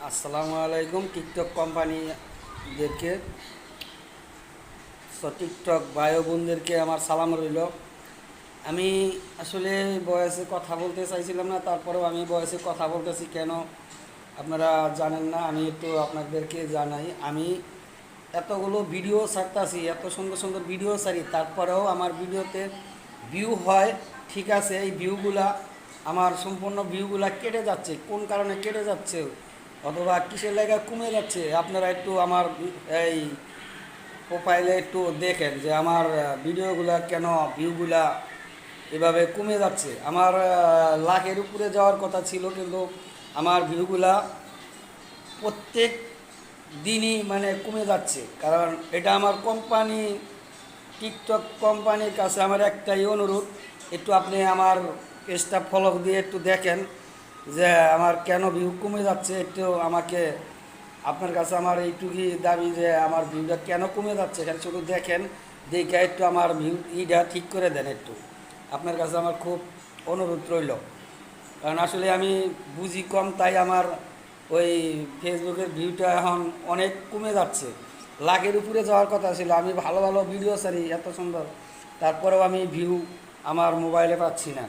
আসসালামু আলাইকুম TikTok কোম্পানিদেরকে TikTok ভাই বোনদেরকে আমার সালাম রইল। আমি আসলে বয়সে কথা বলতে চাইছিলাম না, তারপরেও আমি বয়সে কথা বলতেছি কেন আপনারা জানেন না। আমি একটু আপনাদেরকে জানাই, আমি এতগুলো ভিডিও ছাড়তাছি, এত সুন্দর সুন্দর ভিডিও ছাড়ি, তারপরেও আমার ভিডিওতে ভিউ হয়। ঠিক আছে, এই ভিউগুলা আমার সম্পূর্ণ ভিউগুলা কেটে যাচ্ছে, কোন কারণে কেটে যাচ্ছে অথবা কিসের জায়গায় কমে যাচ্ছে, আপনারা একটু আমার এই প্রোফাইলে একটু দেখেন যে আমার ভিডিওগুলা কেন ভিউগুলা এভাবে কমে যাচ্ছে। আমার লাখের উপরে যাওয়ার কথা ছিল, কিন্তু আমার ভিউগুলা প্রত্যেক দিনই মানে কমে যাচ্ছে। কারণ এটা আমার কোম্পানি, টিকটক কোম্পানির কাছে আমার একটাই অনুরোধ, একটু আপনি আমার পেজটা ফলো দিয়ে একটু দেখেন যে আমার কেন ভিউ কমে যাচ্ছে। একটু আমাকে, আপনার কাছে আমার এইটুকুই দাবি যে আমার ভিউটা কেন কমে যাচ্ছে সেটা শুধু দেখেন, দেখে একটু আমার ভিউ ইটা ঠিক করে দেন একটু। আপনার কাছে আমার খুব অনুরোধ রইল, কারণ আসলে আমি বুঝি কম, তাই আমার ওই ফেসবুকের ভিউটা এখন অনেক কমে যাচ্ছে। লাখের উপরে যাওয়ার কথা ছিল, আমি ভালো ভালো ভিডিও ছাড়ি এত সুন্দর, তারপরেও আমি ভিউ আমার মোবাইলে পাচ্ছি না।